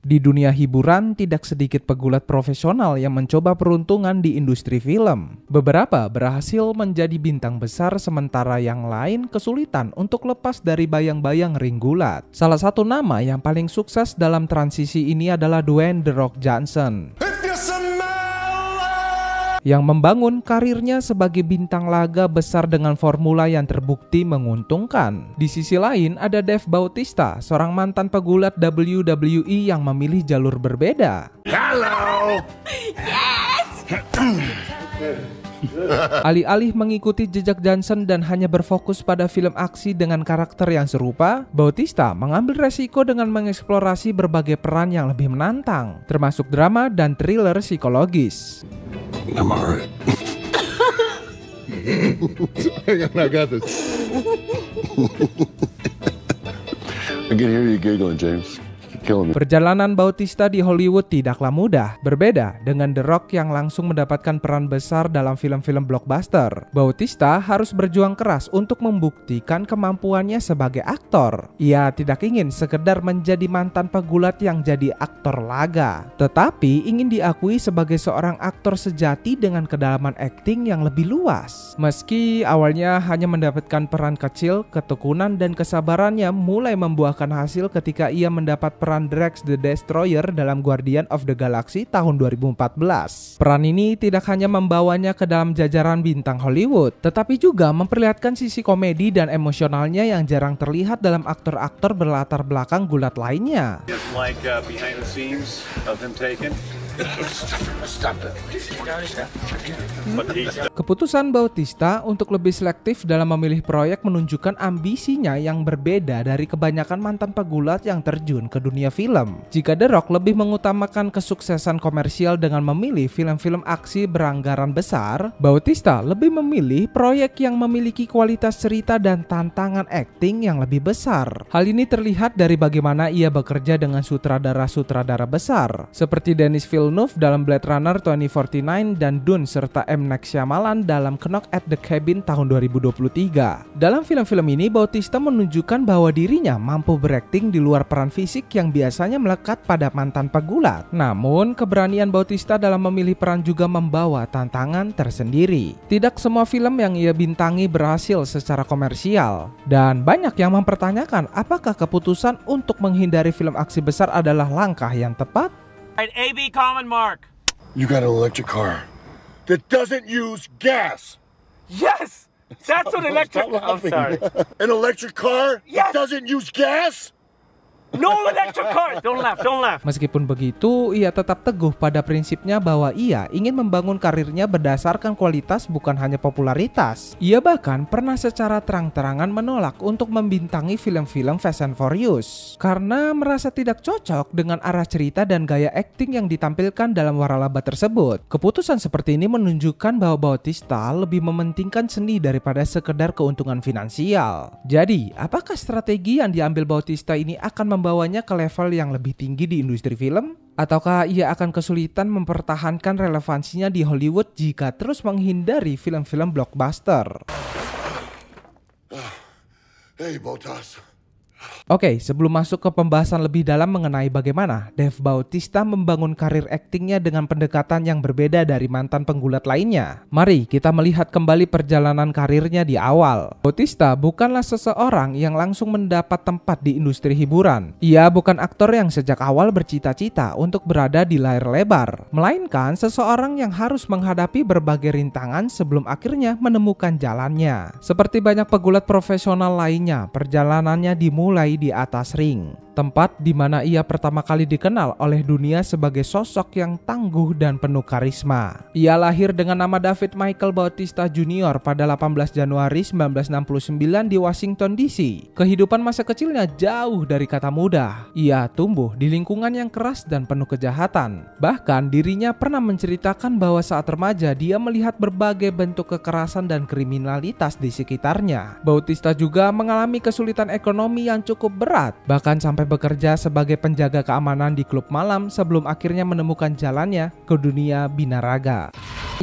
Di dunia hiburan, tidak sedikit pegulat profesional yang mencoba peruntungan di industri film. Beberapa berhasil menjadi bintang besar, sementara yang lain kesulitan untuk lepas dari bayang-bayang ring gulat. Salah satu nama yang paling sukses dalam transisi ini adalah Dwayne The Rock Johnson, yang membangun karirnya sebagai bintang laga besar dengan formula yang terbukti menguntungkan. Di sisi lain ada Dave Bautista, seorang mantan pegulat WWE yang memilih jalur berbeda. Hello. Yes. Alih-alih mengikuti jejak Johnson dan hanya berfokus pada film aksi dengan karakter yang serupa, Bautista mengambil resiko dengan mengeksplorasi berbagai peran yang lebih menantang, termasuk drama dan thriller psikologis. I'm alright. I got this. I can hear you giggling, James. Perjalanan Bautista di Hollywood tidaklah mudah. Berbeda dengan The Rock yang langsung mendapatkan peran besar dalam film-film blockbuster, Bautista harus berjuang keras untuk membuktikan kemampuannya sebagai aktor. Ia tidak ingin sekedar menjadi mantan pegulat yang jadi aktor laga, tetapi ingin diakui sebagai seorang aktor sejati dengan kedalaman akting yang lebih luas. Meski awalnya hanya mendapatkan peran kecil, ketekunan dan kesabarannya mulai membuahkan hasil ketika ia mendapat peran Drax the Destroyer dalam Guardian of the Galaxy tahun 2014. Peran ini tidak hanya membawanya ke dalam jajaran bintang Hollywood, tetapi juga memperlihatkan sisi komedi dan emosionalnya yang jarang terlihat dalam aktor-aktor berlatar belakang gulat lainnya. Behind the scenes of him taken. Keputusan Bautista untuk lebih selektif dalam memilih proyek menunjukkan ambisinya yang berbeda dari kebanyakan mantan pegulat yang terjun ke dunia film. Jika The Rock lebih mengutamakan kesuksesan komersial dengan memilih film-film aksi beranggaran besar, Bautista lebih memilih proyek yang memiliki kualitas cerita dan tantangan akting yang lebih besar. Hal ini terlihat dari bagaimana ia bekerja dengan sutradara-sutradara besar seperti Denis Villeneuve dalam Blade Runner 2049 dan Dune serta M. Night Shyamalan dalam Knock at the Cabin tahun 2023. Dalam film-film ini, Bautista menunjukkan bahwa dirinya mampu berakting di luar peran fisik yang biasanya melekat pada mantan pegulat. Namun, keberanian Bautista dalam memilih peran juga membawa tantangan tersendiri. Tidak semua film yang ia bintangi berhasil secara komersial, dan banyak yang mempertanyakan apakah keputusan untuk menghindari film aksi besar adalah langkah yang tepat. AB Common Mark. You got an electric car that doesn't use gas. Yes, that's an electric. I'm sorry. An electric car Yes. that doesn't use gas? No electric car. Don't laugh. Don't laugh. Meskipun begitu, ia tetap teguh pada prinsipnya bahwa ia ingin membangun karirnya berdasarkan kualitas bukan hanya popularitas. Ia bahkan pernah secara terang-terangan menolak untuk membintangi film-film Fast and Furious karena merasa tidak cocok dengan arah cerita dan gaya akting yang ditampilkan dalam waralaba tersebut. Keputusan seperti ini menunjukkan bahwa Bautista lebih mementingkan seni daripada sekedar keuntungan finansial. Jadi, apakah strategi yang diambil Bautista ini akan membawanya ke level yang lebih tinggi di industri film? Ataukah ia akan kesulitan mempertahankan relevansinya di Hollywood jika terus menghindari film-film blockbuster? Hey, Botas. Oke, sebelum masuk ke pembahasan lebih dalam mengenai bagaimana Dave Bautista membangun karir aktingnya dengan pendekatan yang berbeda dari mantan penggulat lainnya, mari kita melihat kembali perjalanan karirnya di awal. Bautista bukanlah seseorang yang langsung mendapat tempat di industri hiburan. Ia bukan aktor yang sejak awal bercita-cita untuk berada di layar lebar, melainkan seseorang yang harus menghadapi berbagai rintangan sebelum akhirnya menemukan jalannya. Seperti banyak pegulat profesional lainnya, perjalanannya dimulai di atas ring, tempat di mana ia pertama kali dikenal oleh dunia sebagai sosok yang tangguh dan penuh karisma. Ia lahir dengan nama David Michael Bautista Jr. pada 18 Januari 1969 di Washington DC. Kehidupan masa kecilnya jauh dari kata mudah. Ia tumbuh di lingkungan yang keras dan penuh kejahatan. Bahkan dirinya pernah menceritakan bahwa saat remaja dia melihat berbagai bentuk kekerasan dan kriminalitas di sekitarnya. Bautista juga mengalami kesulitan ekonomi yang cukup cukup berat, bahkan sampai bekerja sebagai penjaga keamanan di klub malam sebelum akhirnya menemukan jalannya ke dunia binaraga.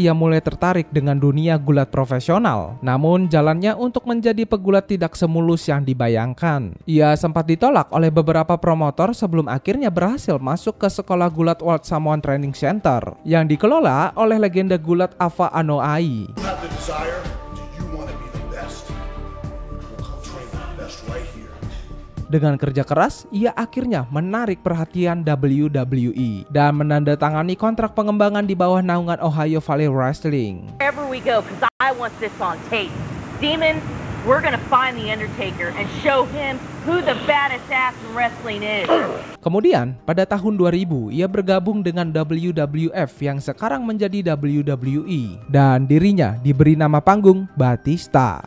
Ia mulai tertarik dengan dunia gulat profesional, namun jalannya untuk menjadi pegulat tidak semulus yang dibayangkan. Ia sempat ditolak oleh beberapa promotor sebelum akhirnya berhasil masuk ke sekolah gulat World Samoan Training Center yang dikelola oleh legenda gulat Ava Anoa'i. You have the desire? Do you want to be the best? Well, come train the best right here. Dengan kerja keras, ia akhirnya menarik perhatian WWE dan menandatangani kontrak pengembangan di bawah naungan Ohio Valley Wrestling. Wherever we go, because I want this on tape. Demon, we're gonna find the Undertaker and show him who the baddest ass in wrestling is. Kemudian, pada tahun 2000, ia bergabung dengan WWF yang sekarang menjadi WWE dan dirinya diberi nama panggung Batista.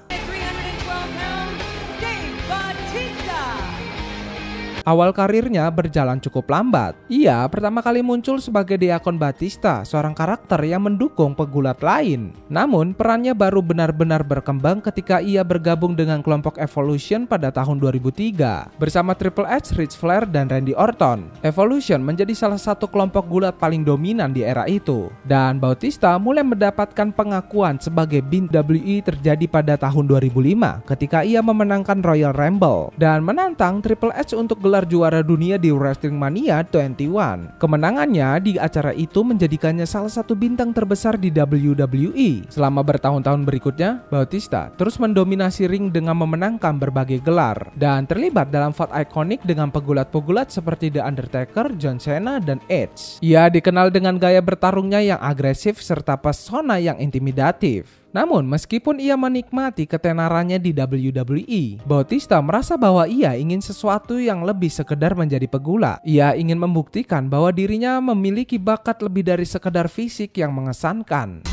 Awal karirnya berjalan cukup lambat. Ia pertama kali muncul sebagai Deacon Batista, seorang karakter yang mendukung pegulat lain. Namun, perannya baru benar-benar berkembang ketika ia bergabung dengan kelompok Evolution pada tahun 2003 bersama Triple H, Ric Flair, dan Randy Orton. Evolution menjadi salah satu kelompok gulat paling dominan di era itu. Dan Bautista mulai mendapatkan pengakuan sebagai Bin WWE terjadi pada tahun 2005 ketika ia memenangkan Royal Rumble dan menantang Triple H untuk gelar juara dunia di WrestleMania 21. Kemenangannya di acara itu menjadikannya salah satu bintang terbesar di WWE. Selama bertahun-tahun berikutnya, Bautista terus mendominasi ring dengan memenangkan berbagai gelar dan terlibat dalam fight ikonik dengan pegulat-pegulat seperti The Undertaker, John Cena, dan Edge. Ia dikenal dengan gaya bertarungnya yang agresif serta pesona yang intimidatif. Namun, meskipun ia menikmati ketenarannya di WWE, Bautista merasa bahwa ia ingin sesuatu yang lebih sekedar menjadi pegulat. Ia ingin membuktikan bahwa dirinya memiliki bakat lebih dari sekedar fisik yang mengesankan.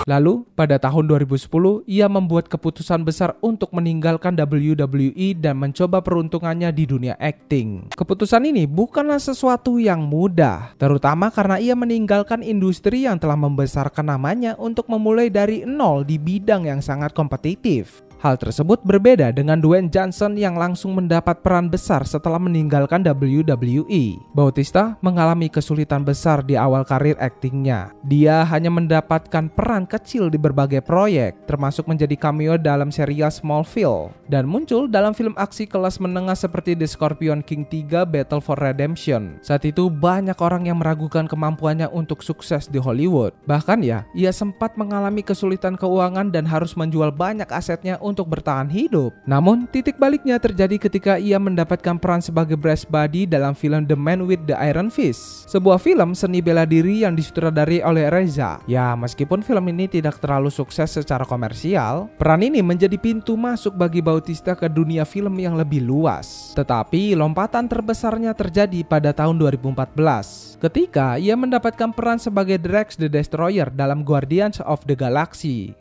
Lalu, pada tahun 2010, ia membuat keputusan besar untuk meninggalkan WWE dan mencoba peruntungannya di dunia akting. Keputusan ini bukanlah sesuatu yang mudah, terutama karena ia meninggalkan industri yang telah membesarkan namanya untuk memulai dari nol di bidang yang sangat kompetitif. Hal tersebut berbeda dengan Dwayne Johnson yang langsung mendapat peran besar setelah meninggalkan WWE. Bautista mengalami kesulitan besar di awal karir aktingnya. Dia hanya mendapatkan peran kecil di berbagai proyek, termasuk menjadi cameo dalam serial Smallville, dan muncul dalam film aksi kelas menengah seperti The Scorpion King 3 Battle for Redemption. Saat itu banyak orang yang meragukan kemampuannya untuk sukses di Hollywood. Bahkan ia sempat mengalami kesulitan keuangan dan harus menjual banyak asetnya untuk bertahan hidup. Namun, titik baliknya terjadi ketika ia mendapatkan peran sebagai Brass Buddy dalam film The Man with the Iron Fist, sebuah film seni bela diri yang disutradari oleh Reza. Ya, meskipun film ini tidak terlalu sukses secara komersial, peran ini menjadi pintu masuk bagi Bautista ke dunia film yang lebih luas. Tetapi, lompatan terbesarnya terjadi pada tahun 2014, ketika ia mendapatkan peran sebagai Drax the Destroyer dalam Guardians of the Galaxy.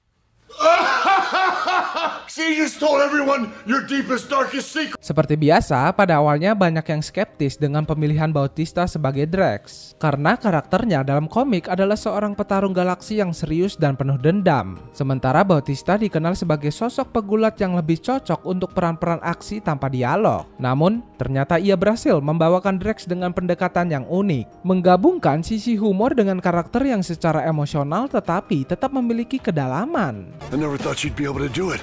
See, you just told everyone your deepest, darkest secret. Seperti biasa, pada awalnya banyak yang skeptis dengan pemilihan Bautista sebagai Drax, karena karakternya dalam komik adalah seorang petarung galaksi yang serius dan penuh dendam. Sementara Bautista dikenal sebagai sosok pegulat yang lebih cocok untuk peran-peran aksi tanpa dialog. Namun, ternyata ia berhasil membawakan Drax dengan pendekatan yang unik, menggabungkan sisi humor dengan karakter yang secara emosional tetapi tetap memiliki kedalaman. I never thought you'd be able to do it.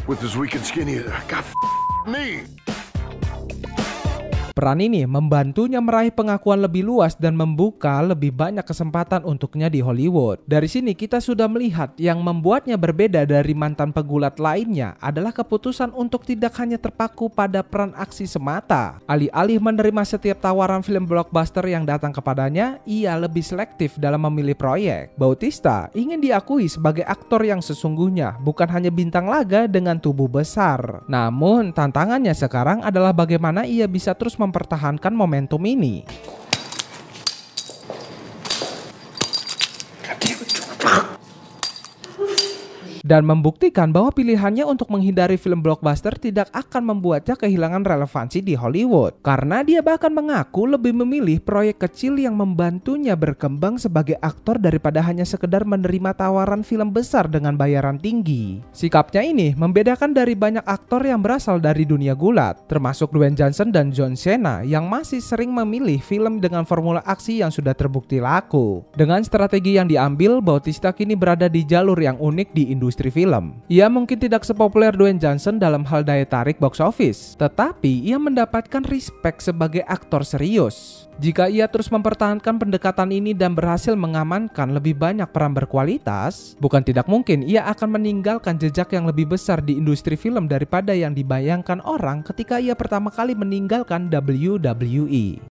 With this weak and skinny, God me. Peran ini membantunya meraih pengakuan lebih luas dan membuka lebih banyak kesempatan untuknya di Hollywood. Dari sini kita sudah melihat yang membuatnya berbeda dari mantan pegulat lainnya adalah keputusan untuk tidak hanya terpaku pada peran aksi semata. Alih-alih menerima setiap tawaran film blockbuster yang datang kepadanya, ia lebih selektif dalam memilih proyek. Bautista ingin diakui sebagai aktor yang sesungguhnya, bukan hanya bintang laga dengan tubuh besar. Namun, tantangannya sekarang adalah bagaimana ia bisa terus mempertahankan momentum ini. dan membuktikan bahwa pilihannya untuk menghindari film blockbuster tidak akan membuatnya kehilangan relevansi di Hollywood, karena dia bahkan mengaku lebih memilih proyek kecil yang membantunya berkembang sebagai aktor daripada hanya sekedar menerima tawaran film besar dengan bayaran tinggi. Sikapnya ini membedakan dari banyak aktor yang berasal dari dunia gulat, termasuk Dwayne Johnson dan John Cena yang masih sering memilih film dengan formula aksi yang sudah terbukti laku. Dengan strategi yang diambil, Bautista kini berada di jalur yang unik di industri film. Ia mungkin tidak sepopuler Dwayne Johnson dalam hal daya tarik box office, tetapi ia mendapatkan respect sebagai aktor serius. Jika ia terus mempertahankan pendekatan ini dan berhasil mengamankan lebih banyak peran berkualitas, bukan tidak mungkin ia akan meninggalkan jejak yang lebih besar di industri film daripada yang dibayangkan orang ketika ia pertama kali meninggalkan WWE.